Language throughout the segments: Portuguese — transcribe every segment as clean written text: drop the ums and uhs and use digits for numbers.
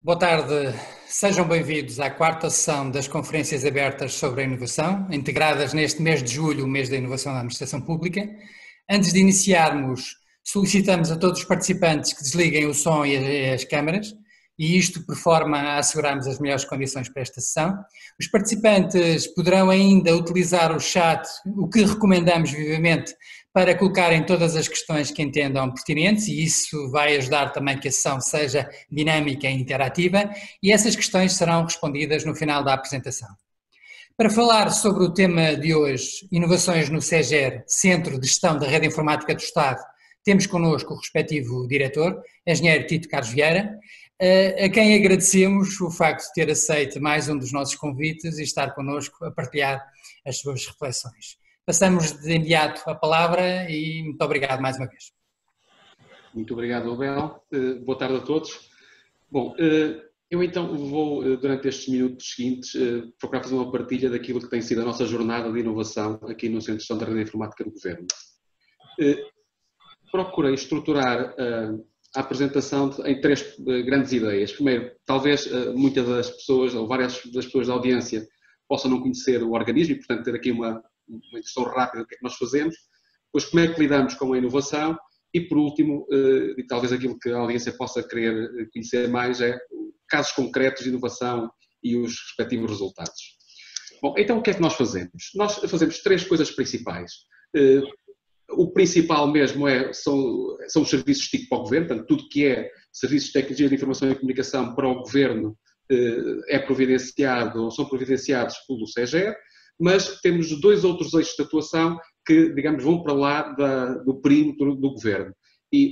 Boa tarde, sejam bem-vindos à quarta sessão das conferências abertas sobre a inovação, integradas neste mês de julho, o mês da inovação da administração pública. Antes de iniciarmos, solicitamos a todos os participantes que desliguem o som e as câmaras, e isto por forma a assegurarmos as melhores condições para esta sessão. Os participantes poderão ainda utilizar o chat, o que recomendamos vivamente, para colocarem todas as questões que entendam pertinentes, e isso vai ajudar também que a sessão seja dinâmica e interativa, e essas questões serão respondidas no final da apresentação. Para falar sobre o tema de hoje, inovações no CEGER, Centro de Gestão da Rede Informática do Estado, temos connosco o respectivo diretor, engenheiro Tito Carlos Vieira, a quem agradecemos o facto de ter aceito mais um dos nossos convites e estar connosco a partilhar as suas reflexões. Passamos de imediato a palavra e muito obrigado mais uma vez. Muito obrigado, Abel. Boa tarde a todos. Bom, eu então vou, durante estes minutos seguintes, procurar fazer uma partilha daquilo que tem sido a nossa jornada de inovação aqui no Centro de Gestão da Rede Informática do Governo. Procurei estruturar a apresentação em três grandes ideias. Primeiro, talvez muitas das pessoas, ou várias das pessoas da audiência, possam não conhecer o organismo e, portanto, ter aqui uma introdução rápida do que é que nós fazemos. Depois, como é que lidamos com a inovação. E, por último, e talvez aquilo que a audiência possa querer conhecer mais, é casos concretos de inovação e os respectivos resultados. Bom, então o que é que nós fazemos? Nós fazemos três coisas principais. O principal mesmo são os serviços TIC para o Governo, portanto, tudo que é serviços de tecnologia de informação e comunicação para o Governo é providenciado ou são providenciados pelo CEGER, mas temos dois outros eixos de atuação que, digamos, vão para lá do perímetro do Governo. E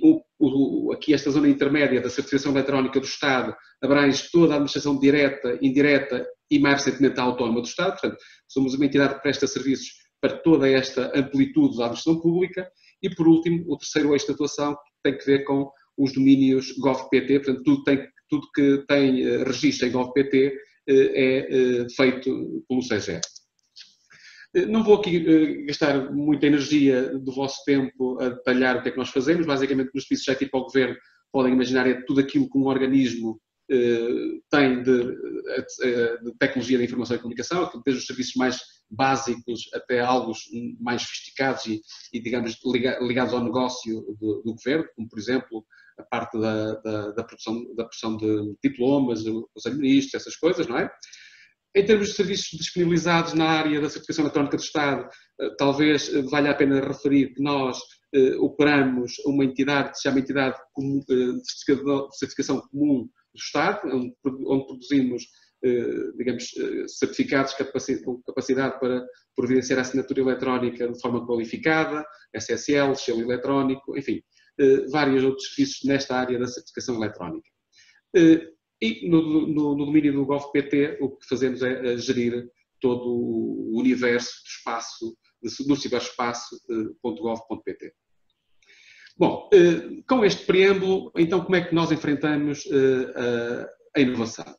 aqui esta zona intermédia da certificação eletrónica do Estado abrange toda a administração direta, indireta e mais recentemente a autónoma do Estado. Portanto, somos uma entidade que presta serviços para toda esta amplitude da administração pública. E, por último, o terceiro eixo de atuação tem que ver com os domínios GovPT. Portanto, tudo que tem registro em GovPT é feito pelo CEGER. Não vou aqui gastar muita energia do vosso tempo a detalhar o que é que nós fazemos. Basicamente, nos serviços já aqui para o Governo, podem imaginar, é tudo aquilo que um organismo tem de tecnologia de informação e comunicação, desde os serviços mais básicos até algo mais sofisticados e digamos, ligados ao negócio do Governo, como, por exemplo, a parte da produção de diplomas, os administros, essas coisas, não é? Em termos de serviços disponibilizados na área da certificação eletrónica do Estado, talvez valha a pena referir que nós operamos uma entidade que se chama Entidade de Certificação Comum do Estado, onde produzimos, digamos, certificados com capacidade para providenciar a assinatura eletrónica de forma qualificada, SSL, selo eletrónico, enfim, vários outros serviços nesta área da certificação eletrónica. E no domínio do GovPT, o que fazemos é gerir todo o universo do espaço, do ciberespaço.gov.pt. Bom, com este preâmbulo, então como é que nós enfrentamos a inovação?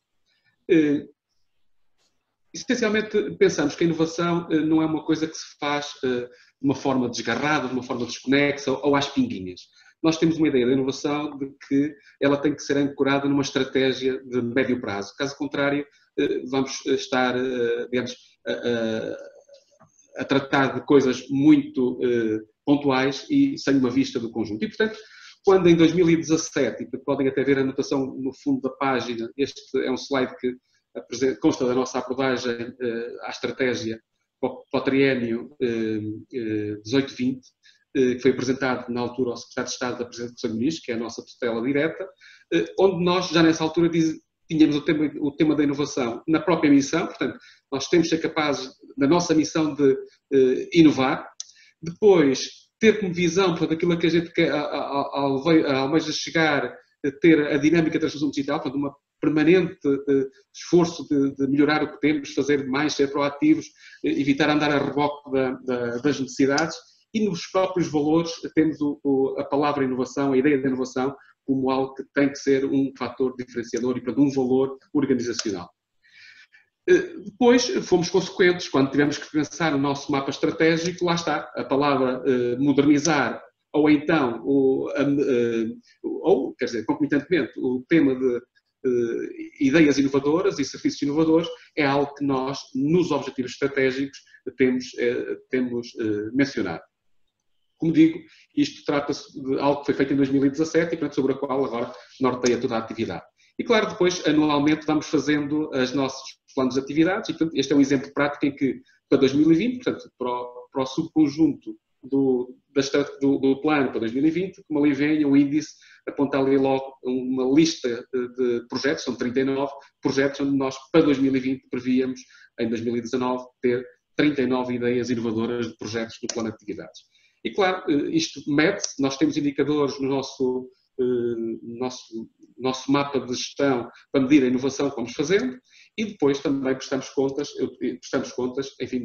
Essencialmente, pensamos que a inovação não é uma coisa que se faz de uma forma desgarrada, de uma forma desconexa ou às pinguinhas. Nós temos uma ideia da inovação de que ela tem que ser ancorada numa estratégia de médio prazo. Caso contrário, vamos estar, digamos, a tratar de coisas muito pontuais e sem uma vista do conjunto. E, portanto, quando em 2017, e podem até ver a anotação no fundo da página, este é um slide que consta da nossa abordagem à estratégia para o triênio 18-20, que foi apresentado na altura ao Secretário de Estado da Presidência do Conselho de Ministros, que é a nossa tutela direta, onde nós, já nessa altura, tínhamos o tema da inovação na própria missão. Portanto, nós temos de ser capazes, da nossa missão, de inovar. Depois, ter como visão, portanto, aquilo que a gente quer, almeja chegar, ter a dinâmica da transformação digital, portanto, uma permanente esforço de melhorar o que temos, fazer mais, ser proativos, evitar andar a reboque das necessidades. E nos próprios valores temos a palavra inovação, a ideia de inovação, como algo que tem que ser um fator diferenciador e, portanto, um valor organizacional. Depois fomos consequentes, quando tivemos que pensar no nosso mapa estratégico, lá está, a palavra modernizar, ou então, quer dizer, concomitantemente, o tema de ideias inovadoras e serviços inovadores é algo que nós, nos objetivos estratégicos, temos mencionado. Como digo, isto trata-se de algo que foi feito em 2017 e, portanto, sobre a qual agora norteia toda a atividade. E, claro, depois, anualmente, vamos fazendo os nossos planos de atividades e, portanto, este é um exemplo prático em que, para 2020, portanto, para o subconjunto do plano para 2020, como ali vem o índice, aponta ali logo uma lista de projetos, são 39 projetos, onde nós, para 2020, prevíamos, em 2019, ter 39 ideias inovadoras de projetos do plano de atividades. E, claro, isto mede-se, nós temos indicadores no nosso mapa de gestão para medir a inovação que vamos fazendo e depois também prestamos contas, enfim,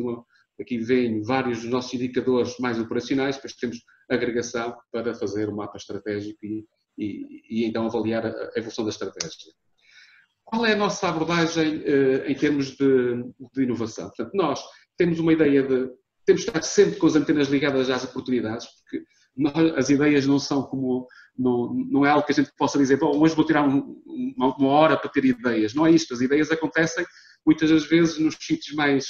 aqui vêm vários dos nossos indicadores mais operacionais, depois temos agregação para fazer um mapa estratégico e então avaliar a evolução da estratégia. Qual é a nossa abordagem em termos de inovação? Portanto, nós temos uma ideia temos de estar sempre com as antenas ligadas às oportunidades, porque as ideias não são como, não é algo que a gente possa dizer, bom, hoje vou tirar uma hora para ter ideias. Não é isto, as ideias acontecem muitas das vezes nos sítios mais,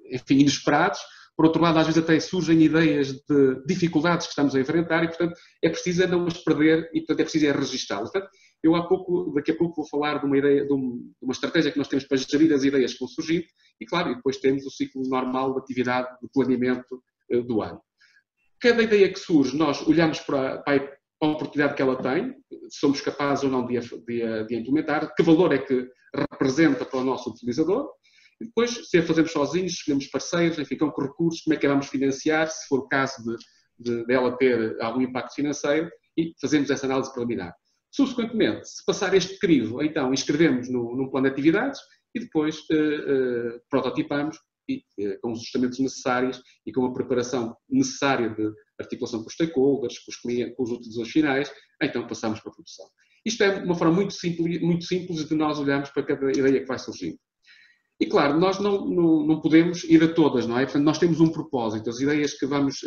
enfim, inesperados. Por outro lado, às vezes até surgem ideias de dificuldades que estamos a enfrentar e, portanto, é preciso não as perder e, portanto, é preciso registá-las. Portanto, eu daqui a pouco vou falar de uma ideia, de uma estratégia que nós temos para gerir as ideias que vão surgindo e, claro, e depois temos o ciclo normal de atividade de planeamento do ano. Cada ideia que surge, nós olhamos para a oportunidade que ela tem, se somos capazes ou não de a implementar, que valor é que representa para o nosso utilizador, e depois, se a fazemos sozinhos, escolhemos parceiros, enfim, com que recursos, como é que a vamos financiar, se for o caso de ela ter algum impacto financeiro, e fazemos essa análise preliminar. Subsequentemente, se passar este crivo, então inscrevemos num plano de atividades e depois prototipamos e, com os ajustamentos necessários e com a preparação necessária de articulação com os stakeholders, com os clientes, com os utilizadores finais, então passamos para a produção. Isto é uma forma muito simples de nós olharmos para cada ideia que vai surgindo. E, claro, nós não podemos ir a todas, não é? Portanto, nós temos um propósito. As ideias a que vamos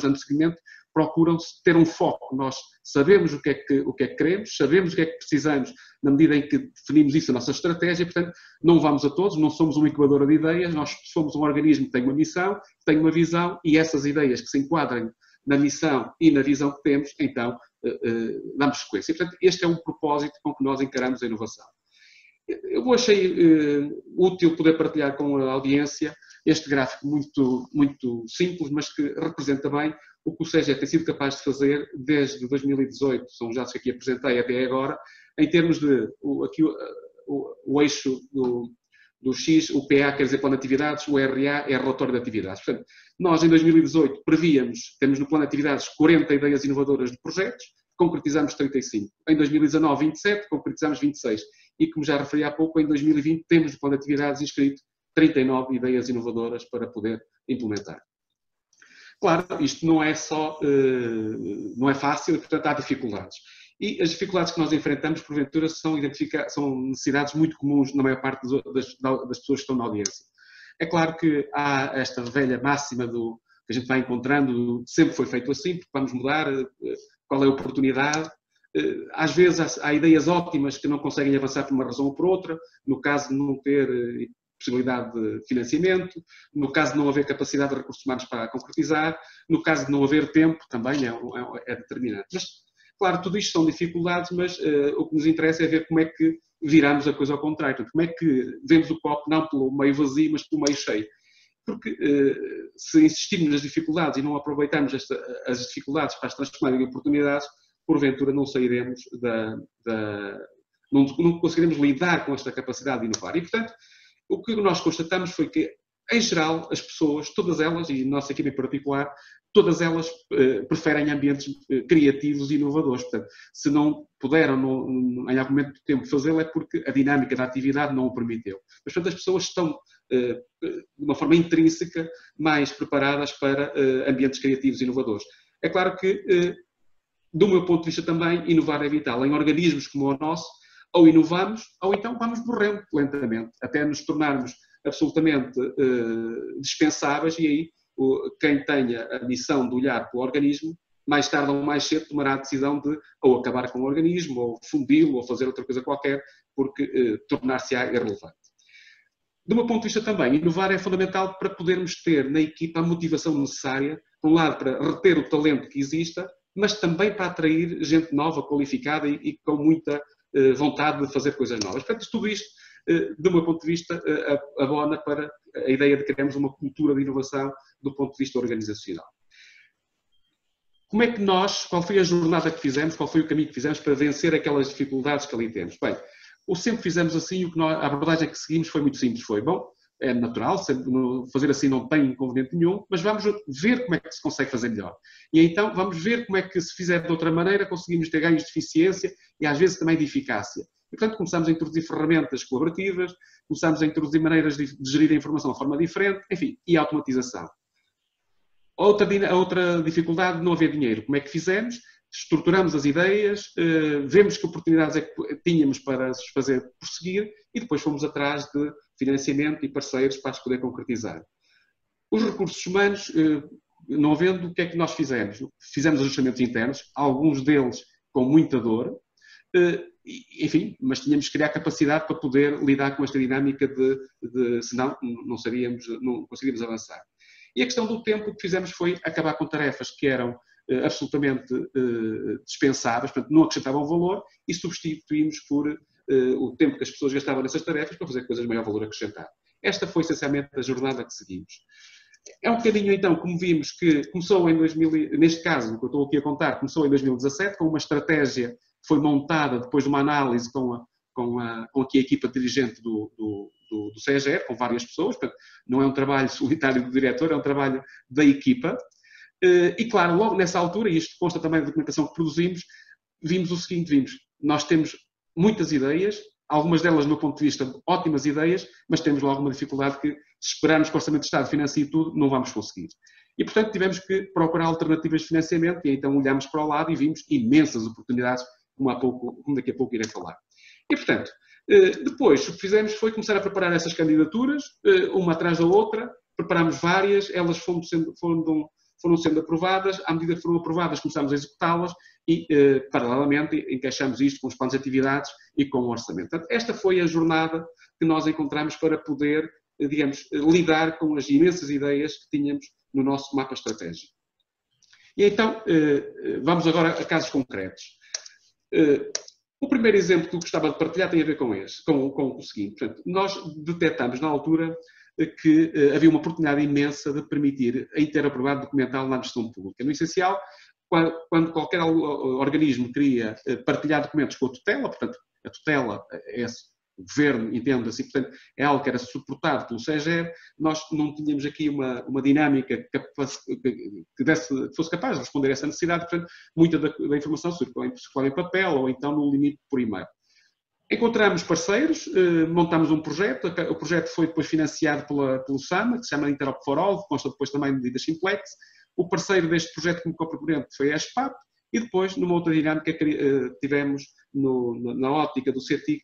dando seguimento procuram ter um foco. Nós sabemos o que é que queremos, sabemos o que é que precisamos na medida em que definimos isso, a nossa estratégia. Portanto, não vamos a todos, não somos uma incubadora de ideias, nós somos um organismo que tem uma missão, que tem uma visão e essas ideias que se enquadrem na missão e na visão que temos, então, damos sequência. E, portanto, este é um propósito com que nós encaramos a inovação. Eu achei útil poder partilhar com a audiência este gráfico muito simples, mas que representa bem o que o CEGEP tem sido capaz de fazer desde 2018, são os dados que aqui apresentei até agora, em termos de o eixo do X, o PA quer dizer plano de atividades, o RA é relatório de atividades. Portanto, nós em 2018 temos no plano de atividades 40 ideias inovadoras de projetos, concretizamos 35. Em 2019, 27, concretizamos 26. E, como já referi há pouco, em 2020 temos no plano de atividades inscrito 39 ideias inovadoras para poder implementar. Claro, isto não é fácil e, portanto, há dificuldades. E as dificuldades que nós enfrentamos, porventura, são necessidades muito comuns na maior parte das pessoas que estão na audiência. É claro que há esta velha máxima que a gente vai encontrando, sempre foi feito assim, porque vamos mudar, qual é a oportunidade. Às vezes há ideias ótimas que não conseguem avançar por uma razão ou por outra, no caso de não ter possibilidade de financiamento, no caso de não haver capacidade de recursos humanos para concretizar, no caso de não haver tempo, também é determinante. Mas, claro, tudo isto são dificuldades, mas o que nos interessa é ver como é que viramos a coisa ao contrário. Portanto, como é que vemos o copo não pelo meio vazio, mas pelo meio cheio. Porque se insistirmos nas dificuldades e não aproveitarmos as dificuldades para as transformarem em oportunidades, porventura não sairemos não conseguiremos lidar com esta capacidade de inovar. E, portanto, o que nós constatamos foi que, em geral, as pessoas, todas elas, e a nossa equipe em particular, todas elas preferem ambientes criativos e inovadores. Portanto, se não puderam, em algum momento do tempo, fazê-lo, é porque a dinâmica da atividade não o permitiu. Mas, portanto, as pessoas estão, de uma forma intrínseca, mais preparadas para ambientes criativos e inovadores. É claro que, do meu ponto de vista também, inovar é vital. Em organismos como o nosso, ou inovamos, ou então vamos morrendo lentamente, até nos tornarmos absolutamente dispensáveis e aí quem tenha a missão de olhar para o organismo mais tarde ou mais cedo tomará a decisão de ou acabar com o organismo, ou fundi-lo, ou fazer outra coisa qualquer, porque tornar-se-á irrelevante. Do meu ponto de vista também, inovar é fundamental para podermos ter na equipa a motivação necessária, por um lado para reter o talento que exista, mas também para atrair gente nova, qualificada e com muita vontade de fazer coisas novas. Portanto, tudo isto, do meu ponto de vista, abona para a ideia de criarmos uma cultura de inovação do ponto de vista organizacional. Como é que qual foi a jornada que fizemos, qual foi o caminho que fizemos para vencer aquelas dificuldades que ali temos? Bem, ou sempre fizemos assim, a abordagem que seguimos foi muito simples, foi, bom, é natural, fazer assim não tem inconveniente nenhum, mas vamos ver como é que se consegue fazer melhor. E então vamos ver como é que se fizer de outra maneira conseguimos ter ganhos de eficiência e às vezes também de eficácia. E portanto começamos a introduzir ferramentas colaborativas, começamos a introduzir maneiras de gerir a informação de forma diferente, enfim, e a automatização. Outra dificuldade, não havia dinheiro. Como é que fizemos? Estruturamos as ideias, vemos que oportunidades é que tínhamos para as fazer prosseguir e depois fomos atrás de financiamento e parceiros para as poder concretizar. Os recursos humanos, não havendo, o que é que nós fizemos? Fizemos ajustamentos internos, alguns deles com muita dor, enfim, mas tínhamos que criar capacidade para poder lidar com esta dinâmica senão não conseguiríamos avançar. E a questão do tempo, o que fizemos foi acabar com tarefas que eram absolutamente dispensáveis, portanto não acrescentavam valor, e substituímos por o tempo que as pessoas gastavam nessas tarefas para fazer coisas de maior valor acrescentado. Esta foi essencialmente a jornada que seguimos. É um bocadinho então, como vimos, que começou em 2000, neste caso, que eu estou aqui a contar, começou em 2017, com uma estratégia que foi montada depois de uma análise com aqui a equipa dirigente do CEGER, com várias pessoas, portanto, não é um trabalho solitário do diretor, é um trabalho da equipa. E claro, logo nessa altura, e isto consta também da documentação que produzimos, vimos o seguinte, nós temos muitas ideias, algumas delas, do meu ponto de vista, ótimas ideias, mas temos logo uma dificuldade que, se esperarmos que o Orçamento de Estado financie tudo, não vamos conseguir. E, portanto, tivemos que procurar alternativas de financiamento e então olhámos para o lado e vimos imensas oportunidades, como daqui a pouco irei falar. E, portanto, depois o que fizemos foi começar a preparar essas candidaturas, uma atrás da outra, preparámos várias, elas foram sendo aprovadas, à medida que foram aprovadas começámos a executá-las e, paralelamente, encaixamos isto com os planos de atividades e com o orçamento. Portanto, esta foi a jornada que nós encontramos para poder, digamos, lidar com as imensas ideias que tínhamos no nosso mapa estratégico. E então, vamos agora a casos concretos. O primeiro exemplo que eu gostava de partilhar tem a ver com o seguinte. Portanto, nós detectamos na altura que havia uma oportunidade imensa de permitir a interoperabilidade documental na gestão pública. No essencial, quando qualquer organismo queria partilhar documentos com a tutela, portanto, a tutela é o governo, entenda-se, portanto, é algo que era suportado pelo CEGER, nós não tínhamos aqui uma dinâmica que fosse capaz de responder a essa necessidade, portanto, muita da informação circulava em papel ou então no limite por e-mail. Encontramos parceiros, montámos um projeto, o projeto foi depois financiado pelo SAMA, que se chama Interop for All, que consta depois também de medidas Simplex. O parceiro deste projeto como co-proponente foi a ESPAP e depois, numa outra dinâmica que tivemos na ótica do CETIC,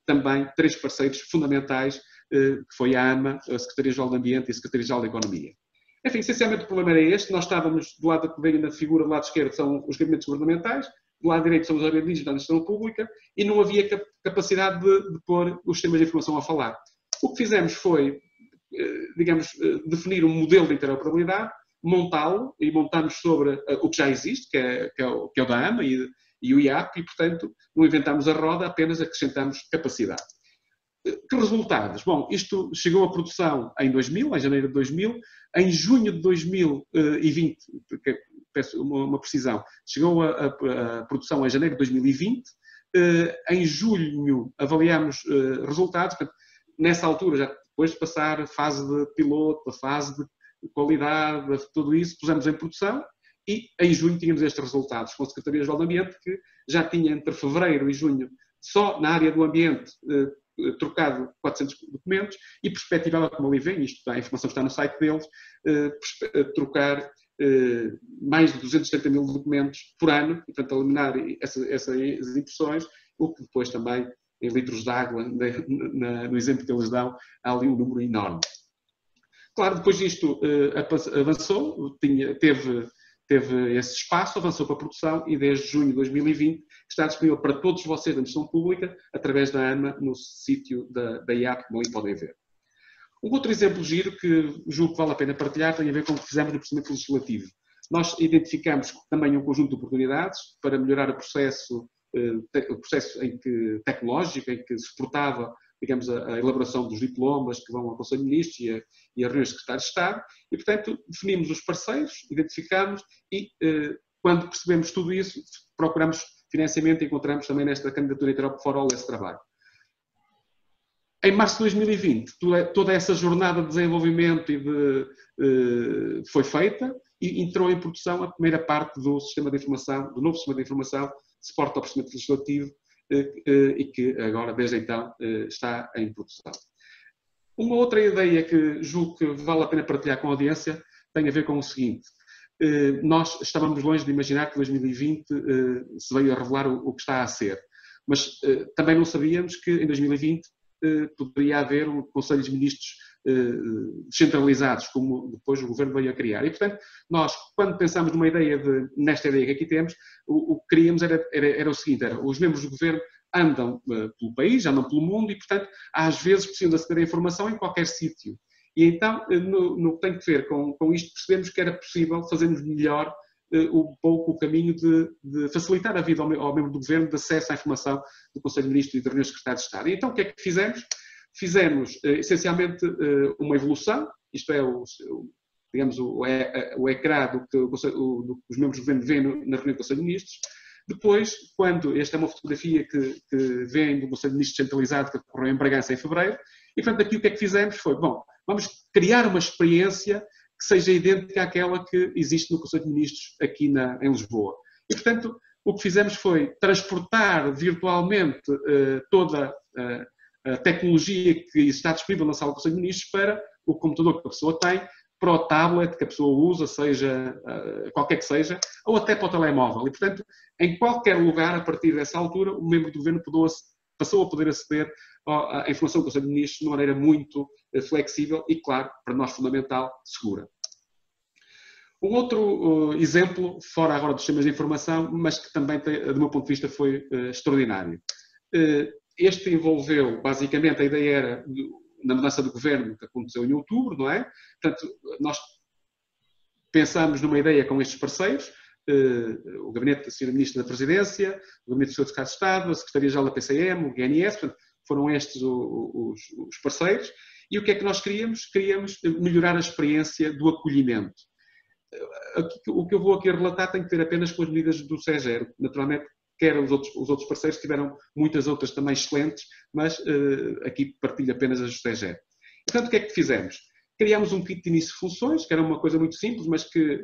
também 3 parceiros fundamentais, que foi a AMA, a Secretaria-Geral do Ambiente e a Secretaria-Geral da Economia. Enfim, essencialmente o problema era este, nós estávamos do lado que vem na figura do lado esquerdo são os gabinetes governamentais, do lado direito são os organismos da administração pública e não havia capacidade de pôr os sistemas de informação a falar. O que fizemos foi, digamos, definir um modelo de interoperabilidade, montá-lo e montamos sobre o que já existe, que é o da AMA e o IAP, e, portanto, não inventámos a roda, apenas acrescentámos capacidade. Que resultados? Bom, isto chegou à produção em 2000, em janeiro de 2000, em junho de 2020, peço uma precisão, chegou a produção em janeiro de 2020, em julho avaliámos resultados, portanto, nessa altura, já depois de passar a fase de piloto, a fase de qualidade, tudo isso, pusemos em produção e em junho tínhamos estes resultados com a Secretaria-Geral do Ambiente, que já tinha entre fevereiro e junho, só na área do ambiente, trocado 400 documentos e perspectivava, como ali vem, a informação está no site deles, trocar mais de 270 mil documentos por ano, e, portanto, eliminar essas impressões, o que depois também, em litros de água, no exemplo que eles dão, há ali um número enorme. Claro, depois disto avançou, teve teve esse espaço, avançou para a produção e desde junho de 2020 está disponível para todos vocês da administração pública através da ANMA no sítio da IAP, como ali podem ver. Um outro exemplo giro que julgo que vale a pena partilhar tem a ver com o que fizemos no procedimento legislativo. Nós identificamos também um conjunto de oportunidades para melhorar o processo tecnológico em que se suportava, digamos, a elaboração dos diplomas que vão ao Conselho de Ministros e a reuniões de secretários de Estado e, portanto, definimos os parceiros, identificamos e, quando percebemos tudo isso, procuramos financiamento e encontramos também nesta candidatura Interop for All esse trabalho. Em março de 2020, toda essa jornada de desenvolvimento foi feita e entrou em produção a primeira parte do sistema de informação, do novo sistema de informação, suporte ao procedimento legislativo, e que agora, desde então, está em produção. Uma outra ideia que julgo que vale a pena partilhar com a audiência tem a ver com o seguinte. Nós estávamos longe de imaginar que 2020 se veio a revelar o que está a ser, mas também não sabíamos que em 2020 poderia haver um Conselho de Ministros descentralizados, como depois o Governo veio a criar. E, portanto, nós, quando pensamos nesta ideia que aqui temos, o que queríamos era o seguinte, os membros do Governo andam pelo país, andam pelo mundo e, portanto, às vezes precisam de aceder à informação em qualquer sítio. E então, no que tem que ver com isto, percebemos que era possível fazermos melhor o caminho de facilitar a vida ao membro do Governo de acesso à informação do Conselho de Ministros e da reunião de secretários de Estado. E então o que é que fizemos? Fizemos essencialmente uma evolução, isto é, digamos, o ecrã do que os membros do Governo veem na reunião do Conselho de Ministros. Depois, esta é uma fotografia que vem do Conselho de Ministros centralizado que ocorreu em Bragança em fevereiro, e portanto aqui o que é que fizemos foi, bom, vamos criar uma experiência que seja idêntica àquela que existe no Conselho de Ministros aqui em Lisboa. E, portanto, o que fizemos foi transportar virtualmente toda a tecnologia que está disponível na sala do Conselho de Ministros para o computador que a pessoa tem, para o tablet que a pessoa usa, seja qualquer que seja, ou até para o telemóvel. E, portanto, em qualquer lugar, a partir dessa altura, o membro do Governo passou a poder aceder à informação do Conselho de Ministros de uma maneira muito flexível e, claro, para nós fundamental, segura. Um outro exemplo, fora agora dos sistemas de informação, mas que também, do meu ponto de vista, foi extraordinário. Este envolveu, basicamente, a ideia era na mudança do Governo que aconteceu em outubro, não é? Portanto, nós pensamos numa ideia com estes parceiros, o Gabinete da Sra. Ministra da Presidência, o Gabinete do Sr. Secretário de Estado, a Secretaria-Geral da PCM, o GNS, portanto, foram estes os parceiros. E o que é que nós queríamos? Queríamos melhorar a experiência do acolhimento. O que eu vou aqui relatar tem que ver apenas com as medidas do CEGER. Naturalmente, quer os outros parceiros tiveram muitas outras também excelentes, mas aqui partilho apenas as do CEGER. Portanto, o que é que fizemos? Criámos um kit de início de funções, que era uma coisa muito simples, mas que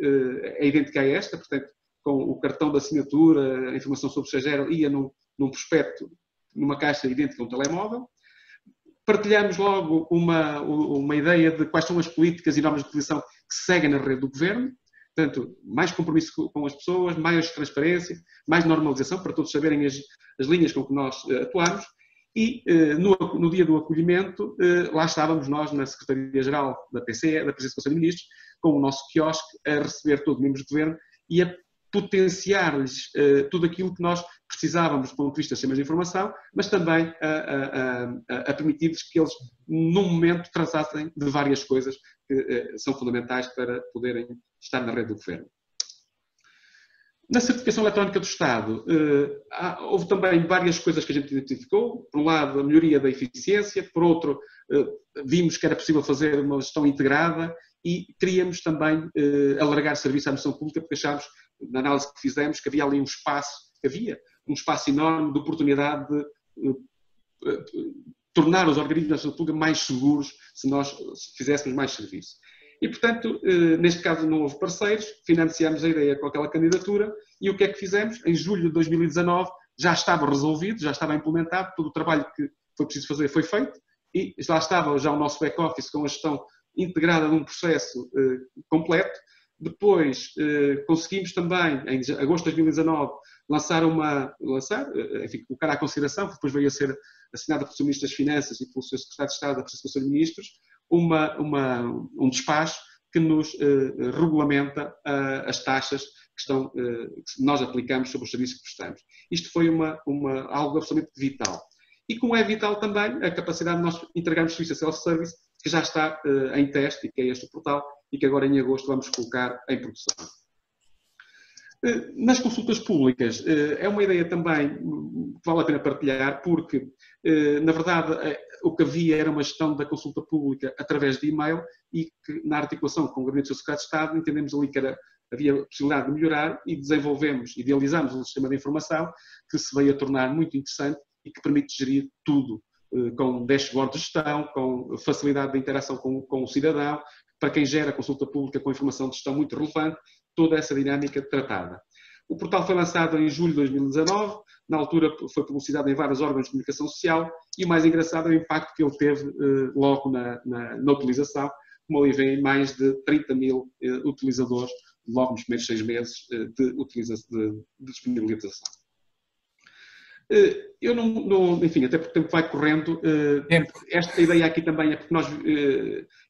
é idêntica a esta, portanto, com o cartão de assinatura, a informação sobre o CEGER ia num prospecto, numa caixa idêntica a um telemóvel. Partilhamos logo uma ideia de quais são as políticas e normas de utilização que se seguem na rede do Governo. Portanto, mais compromisso com as pessoas, mais transparência, mais normalização, para todos saberem as linhas com que nós atuamos. E no dia do acolhimento, lá estávamos nós na Secretaria-Geral da PCE, da Presidência do Conselho de Ministros, com o nosso quiosque, a receber todos os membros do Governo e a potenciar-lhes tudo aquilo que nós precisávamos do ponto de vista de sistemas de informação, mas também a permitir-lhes que eles, num momento, tratassem de várias coisas que são fundamentais para poderem estar na rede do Governo. Na certificação eletrónica do Estado, houve também várias coisas que a gente identificou. Por um lado, a melhoria da eficiência, por outro, vimos que era possível fazer uma gestão integrada e queríamos também alargar serviço à administração pública, porque achámos, na análise que fizemos, que havia ali um espaço enorme de oportunidade de tornar os organismos da administração pública mais seguros se nós fizéssemos mais serviço. E, portanto, neste caso não houve parceiros, financiamos a ideia com aquela candidatura e o que é que fizemos? Em julho de 2019 já estava resolvido, já estava implementado, todo o trabalho que foi preciso fazer foi feito e lá estava já o nosso back-office com a gestão integrada num processo completo. Depois conseguimos também, em agosto de 2019, colocar à consideração, que depois veio a ser assinada pelo Sr. Ministro das Finanças e pelo Sr. Secretário de Estado da Presidência do Conselho de Ministros, um despacho que nos regulamenta as taxas que nós aplicamos sobre os serviços que prestamos. Isto foi algo absolutamente vital. E como é vital também a capacidade de nós entregarmos serviço a self-service, que já está em teste, e que é este o portal, e que agora em agosto vamos colocar em produção. Nas consultas públicas, é uma ideia também que vale a pena partilhar, porque, na verdade, o que havia era uma gestão da consulta pública através de e-mail e que, na articulação com o Gabinete do Secretário de Estado, entendemos ali que havia possibilidade de melhorar e idealizámos um sistema de informação que se veio a tornar muito interessante e que permite gerir tudo, com dashboard de gestão, com facilidade de interação com o cidadão, para quem gera consulta pública com informação de gestão muito relevante, toda essa dinâmica tratada. O portal foi lançado em julho de 2019, na altura foi publicitado em vários órgãos de comunicação social e o mais engraçado é o impacto que ele teve logo na utilização, como ali vem mais de 30 mil utilizadores logo nos primeiros 6 meses de disponibilização. Eu enfim, até porque o tempo vai correndo, esta ideia aqui também é porque nós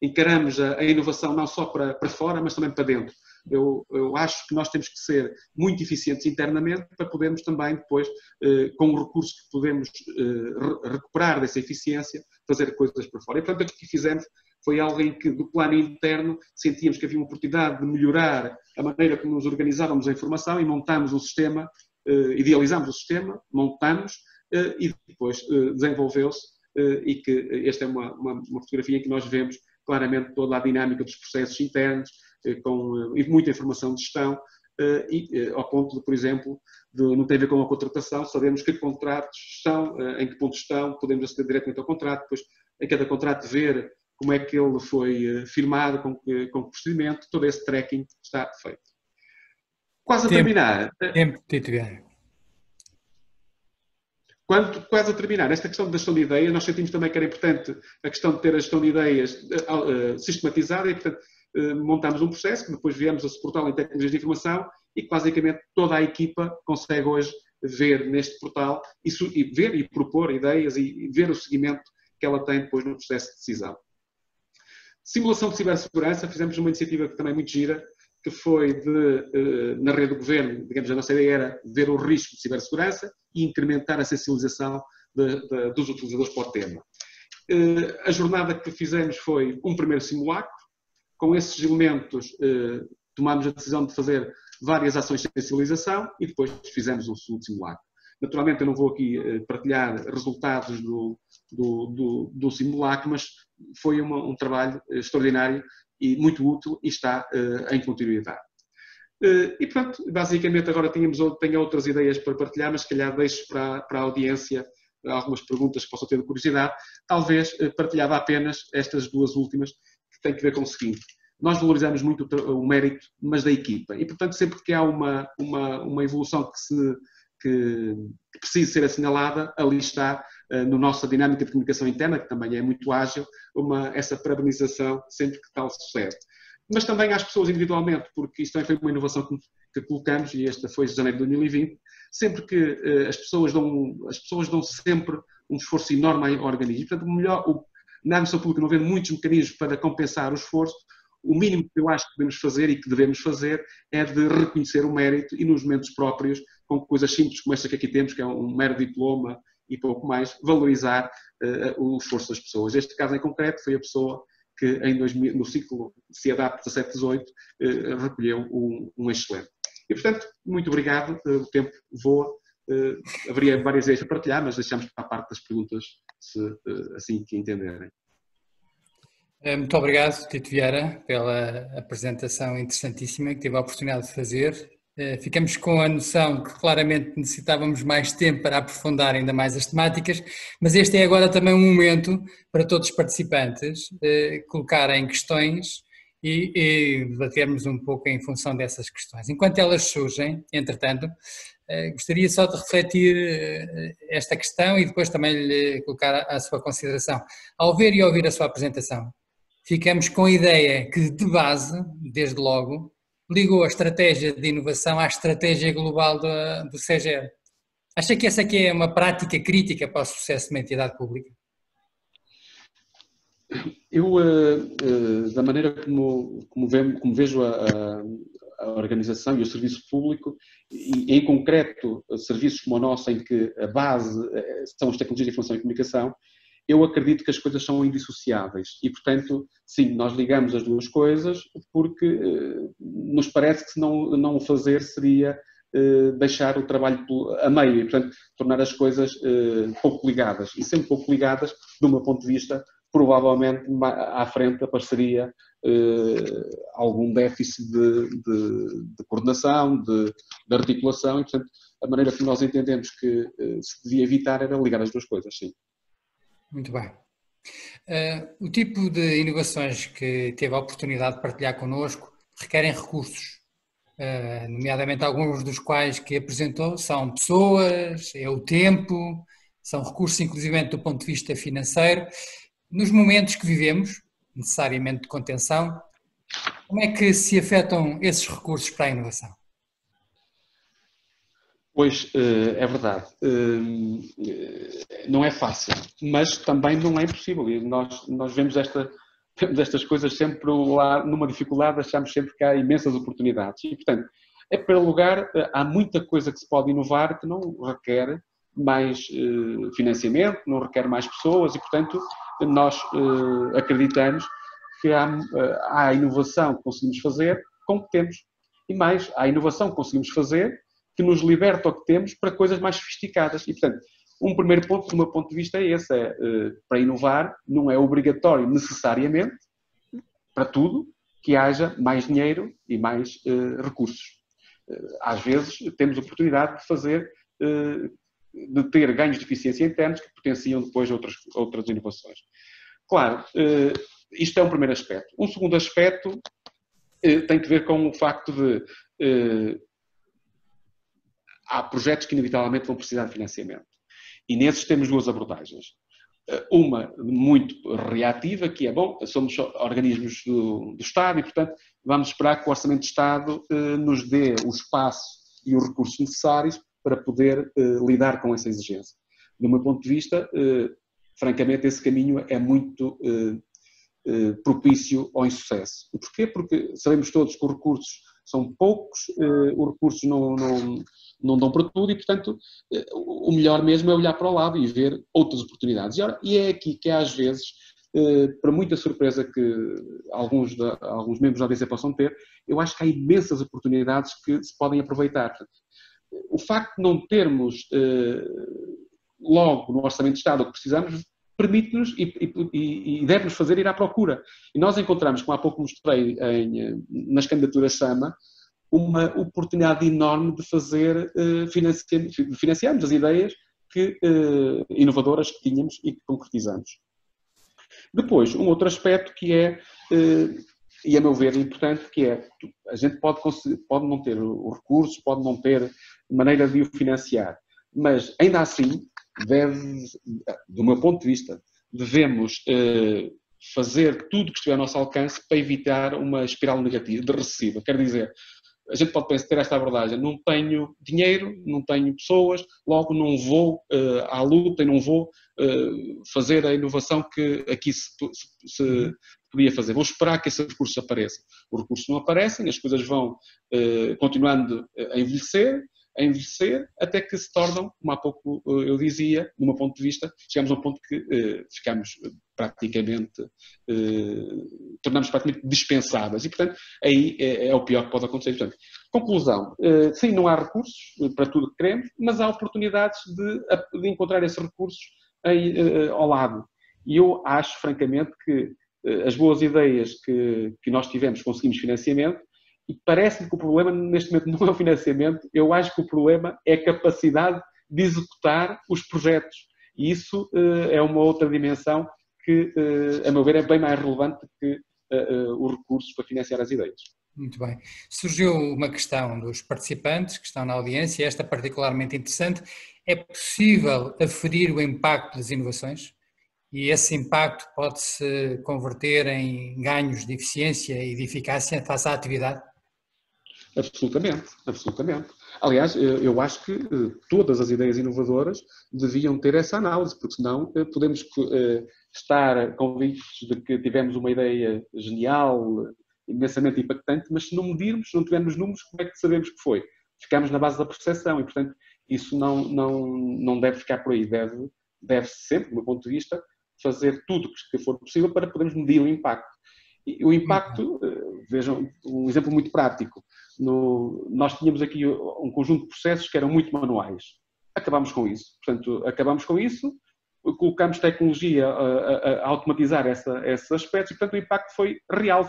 encaramos a inovação não só para fora, mas também para dentro. Eu acho que nós temos que ser muito eficientes internamente para podermos também depois, com os recursos que podemos recuperar dessa eficiência, fazer coisas para fora. E portanto, o que fizemos foi algo em que, do plano interno, sentíamos que havia uma oportunidade de melhorar a maneira como nos organizávamos a informação e montámos um sistema, idealizámos o sistema, montamos e depois desenvolveu-se e que esta é uma fotografia em que nós vemos claramente toda a dinâmica dos processos internos e muita informação de gestão ao ponto de, por exemplo, não tem a ver com a contratação, sabemos que contratos estão, em que ponto estão, podemos aceder diretamente ao contrato, depois em cada contrato ver como é que ele foi firmado, com que procedimento, todo esse tracking está feito. Quase a terminar. Tempo, Tito Vieira. Quase a terminar, esta questão da gestão de ideias, nós sentimos também que era importante a questão de ter a gestão de ideias sistematizada e, portanto, montámos um processo que depois viemos a suportá-lo em tecnologias de informação e que basicamente toda a equipa consegue hoje ver neste portal e ver e propor ideias e ver o seguimento que ela tem depois no processo de decisão. Simulação de cibersegurança, fizemos uma iniciativa que também é muito gira, que foi na rede do governo, digamos, a nossa ideia era ver o risco de cibersegurança e incrementar a sensibilização dos utilizadores para o tema. A jornada que fizemos foi um primeiro simulacro, com esses elementos tomámos a decisão de fazer várias ações de sensibilização e depois fizemos um segundo simulacro. Naturalmente eu não vou aqui partilhar resultados do simulacro, mas foi um trabalho extraordinário e muito útil e está em continuidade. E pronto, basicamente agora tenho outras ideias para partilhar, mas se calhar deixo para a audiência algumas perguntas que possam ter curiosidade. Talvez partilhava apenas estas duas últimas, que têm que ver com o seguinte. Nós valorizamos muito o mérito, mas da equipa. E, portanto, sempre que há uma evolução que precisa ser assinalada, ali está, na nossa dinâmica de comunicação interna, que também é muito ágil, essa parabenização sempre que tal sucede. Mas também às pessoas individualmente, porque isto também foi uma inovação que colocamos, e esta foi de janeiro de 2020, sempre que as pessoas dão sempre um esforço enorme ao organismo. E, portanto, na administração pública não havendo muitos mecanismos para compensar o esforço, o mínimo que eu acho que podemos fazer e que devemos fazer é de reconhecer o mérito e nos momentos próprios, com coisas simples como esta que aqui temos, que é um mero diploma e pouco mais, valorizar o esforço das pessoas. Este caso em concreto foi a pessoa que no ciclo CIADAP 17-18 recolheu um excelente. E, portanto, muito obrigado, o tempo voa, haveria várias ideias a partilhar, mas deixamos para a parte das perguntas, se assim que entenderem. Muito obrigado, Tito Vieira, pela apresentação interessantíssima que tive a oportunidade de fazer. Ficamos com a noção que claramente necessitávamos mais tempo para aprofundar ainda mais as temáticas, mas este é agora também um momento para todos os participantes colocarem questões e debatermos um pouco em função dessas questões. Enquanto elas surgem, entretanto, gostaria só de refletir esta questão e depois também lhe colocar à sua consideração. Ao ver e ouvir a sua apresentação, ficamos com a ideia que, de base, desde logo, ligou a estratégia de inovação à estratégia global do CEGER. Acha que essa aqui é uma prática crítica para o sucesso de uma entidade pública? Eu, da maneira como vejo a organização e o serviço público, e em concreto serviços como o nosso, em que a base são as tecnologias de informação e comunicação, eu acredito que as coisas são indissociáveis e, portanto, sim, nós ligamos as duas coisas porque nos parece que se não o fazer seria deixar o trabalho a meio e, portanto, tornar as coisas pouco ligadas. E sendo pouco ligadas, do meu ponto de vista, provavelmente à frente apareceria algum déficit de coordenação, de articulação e, portanto, a maneira que nós entendemos que se devia evitar era ligar as duas coisas, sim. Muito bem. O tipo de inovações que teve a oportunidade de partilhar connosco requerem recursos, nomeadamente alguns dos quais que apresentou são pessoas, é o tempo, são recursos inclusivamente do ponto de vista financeiro. Nos momentos que vivemos, necessariamente de contenção, como é que se afetam esses recursos para a inovação? Pois, é verdade. Não é fácil, mas também não é impossível. E nós vemos estas coisas sempre lá numa dificuldade, achamos sempre que há imensas oportunidades. E, portanto, em primeiro lugar, há muita coisa que se pode inovar que não requer mais financiamento, não requer mais pessoas e, portanto, nós acreditamos que há inovação que conseguimos fazer com o que temos. E mais, há inovação que conseguimos fazer que nos liberta o que temos para coisas mais sofisticadas. E, portanto, um primeiro ponto, do meu ponto de vista, é esse. Para inovar, não é obrigatório necessariamente, para tudo, que haja mais dinheiro e mais recursos. Às vezes, temos a oportunidade de fazer, de ter ganhos de eficiência internos que potenciam depois outras inovações. Claro, isto é um primeiro aspecto. Um segundo aspecto tem que ver com o facto de há projetos que inevitavelmente vão precisar de financiamento. E nesses temos duas abordagens. Uma muito reativa, que é, bom, somos organismos do Estado e, portanto, vamos esperar que o Orçamento de Estado nos dê o espaço e os recursos necessários para poder lidar com essa exigência. Do meu ponto de vista, francamente, esse caminho é muito propício ao insucesso. E porquê? Porque sabemos todos que os recursos são poucos, os recursos não dão para tudo e, portanto, o melhor mesmo é olhar para o lado e ver outras oportunidades. E é aqui que, às vezes, para muita surpresa que alguns membros da ADC possam ter, eu acho que há imensas oportunidades que se podem aproveitar. O facto de não termos logo no Orçamento de Estado o que precisamos permite-nos e deve-nos fazer ir à procura. E nós encontramos, como há pouco mostrei nas candidaturas SAMA, uma oportunidade enorme de financiarmos as ideias inovadoras que tínhamos e que concretizamos. Depois, um outro aspecto que é, e a meu ver importante, que é, a gente pode não ter os recursos, pode não ter maneira de o financiar, mas ainda assim, do meu ponto de vista, devemos fazer tudo o que estiver ao nosso alcance para evitar uma espiral negativa, recessiva. Quer dizer, a gente pode ter esta abordagem, não tenho dinheiro, não tenho pessoas, logo não vou à luta e não vou fazer a inovação que aqui se podia fazer. Vou esperar que esses recursos apareçam. Os recursos não aparecem, as coisas vão continuando a envelhecer, até que se tornam, como há pouco eu dizia, do meu ponto de vista, chegamos a um ponto que tornamos praticamente dispensáveis e, portanto, aí é o pior que pode acontecer. Portanto, conclusão, sim, não há recursos para tudo o que queremos, mas há oportunidades de encontrar esses recursos ao lado. E eu acho, francamente, que as boas ideias que nós tivemos, conseguimos financiamento, e parece-me que o problema neste momento não é o financiamento, eu acho que o problema é a capacidade de executar os projetos. E isso é uma outra dimensão que, a meu ver, é bem mais relevante que os recursos para financiar as ideias. Muito bem. Surgiu uma questão dos participantes que estão na audiência, esta particularmente interessante. É possível aferir o impacto das inovações? E esse impacto pode-se converter em ganhos de eficiência e de eficácia face à atividade? Absolutamente, absolutamente. Aliás, eu acho que todas as ideias inovadoras deviam ter essa análise, porque senão podemos estar convictos de que tivemos uma ideia genial, imensamente impactante, mas se não medirmos, se não tivermos números, como é que sabemos que foi? Ficamos na base da percepção e, portanto, isso não deve ficar por aí. Deve-se sempre, do meu ponto de vista, fazer tudo que for possível para podermos medir o impacto. E o impacto, vejam, um exemplo muito prático. Nós tínhamos aqui um conjunto de processos que eram muito manuais. Acabámos com isso. Portanto, acabámos com isso, colocamos tecnologia a automatizar esses aspectos e, portanto, o impacto foi real.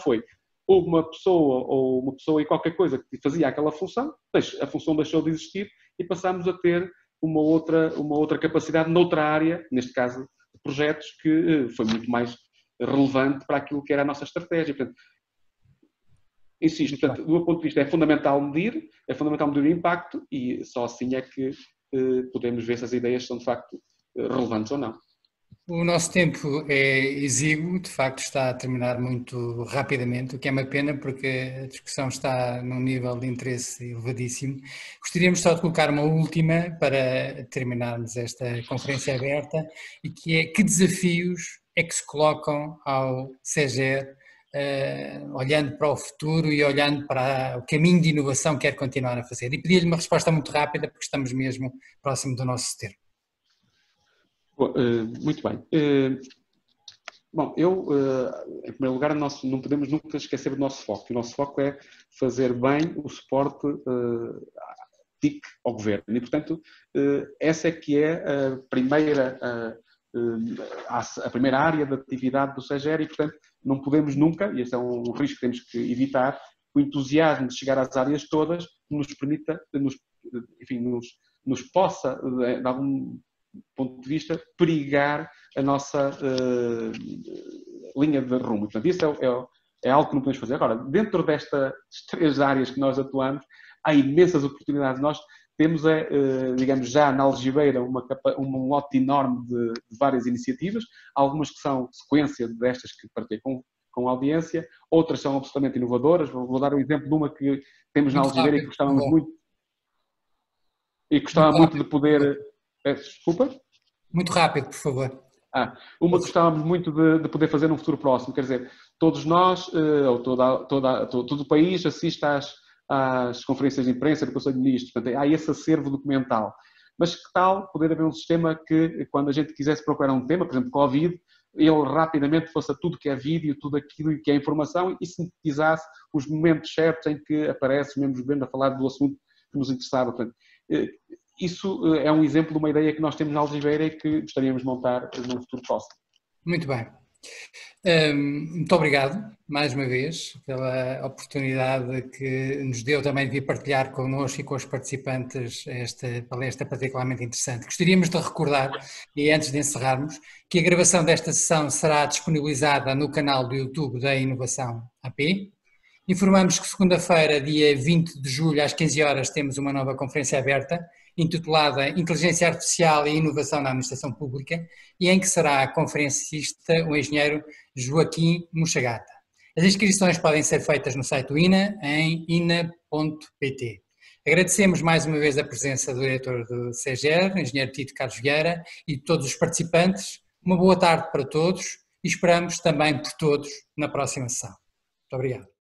Houve uma pessoa e qualquer coisa que fazia aquela função, a função deixou de existir e passámos a ter uma outra capacidade noutra área, neste caso de projetos, que foi muito mais relevante para aquilo que era a nossa estratégia. Portanto, insisto, portanto, do meu ponto de vista é fundamental medir o impacto e só assim é que podemos ver se as ideias são de facto relevantes ou não. O nosso tempo é exíguo, de facto está a terminar muito rapidamente, o que é uma pena porque a discussão está num nível de interesse elevadíssimo. Gostaríamos só de colocar uma última para terminarmos esta conferência aberta e que é: que desafios é que se colocam ao CEGER, olhando para o futuro e olhando para o caminho de inovação que quer continuar a fazer? E pedir-lhe uma resposta muito rápida porque estamos mesmo próximo do nosso termo. Muito bem. Bom, em primeiro lugar, não podemos nunca esquecer do nosso foco. O nosso foco é fazer bem o suporte TIC ao governo. E, portanto, essa é que é a primeira área de atividade do CEGER e, portanto, não podemos nunca, e esse é um risco que temos que evitar, o entusiasmo de chegar às áreas todas nos permita, nos possa, de algum ponto de vista, perigar a nossa linha de rumo. Portanto, isso é algo que não podemos fazer. Agora, dentro destas 3 áreas que nós atuamos, há imensas oportunidades. Nós temos, digamos, já na algibeira um lote enorme de várias iniciativas, algumas que são sequência destas que partilhei com a audiência, outras são absolutamente inovadoras. Vou dar um exemplo de uma que temos na algibeira e que gostávamos muito de poder... Desculpa? Muito rápido, por favor. Uma que gostávamos muito de poder fazer num futuro próximo. Quer dizer, todos nós, ou todo o país, assiste às conferências de imprensa do Conselho de Ministros. Portanto, há esse acervo documental. Mas que tal poder haver um sistema que, quando a gente quisesse procurar um tema, por exemplo, Covid, ele rapidamente fosse tudo que é vídeo, tudo aquilo que é informação e sintetizasse os momentos certos em que aparece os membros do governo a falar do assunto que nos interessava. Portanto, isso é um exemplo de uma ideia que nós temos na algibeira e que gostaríamos de montar num futuro próximo. Muito bem. Muito obrigado, mais uma vez, pela oportunidade que nos deu também de vir partilhar connosco e com os participantes esta palestra particularmente interessante. Gostaríamos de recordar, e antes de encerrarmos, que a gravação desta sessão será disponibilizada no canal do YouTube da Inovação AP. Informamos que segunda-feira, dia 20 de julho, às 15 horas, temos uma nova conferência aberta, intitulada Inteligência Artificial e Inovação na Administração Pública, e em que será conferencista o engenheiro Joaquim Muchagata. As inscrições podem ser feitas no site do INA, em ina.pt. Agradecemos mais uma vez a presença do diretor do CEGER, engenheiro Tito Carlos Vieira, e de todos os participantes. Uma boa tarde para todos e esperamos também por todos na próxima sessão. Muito obrigado.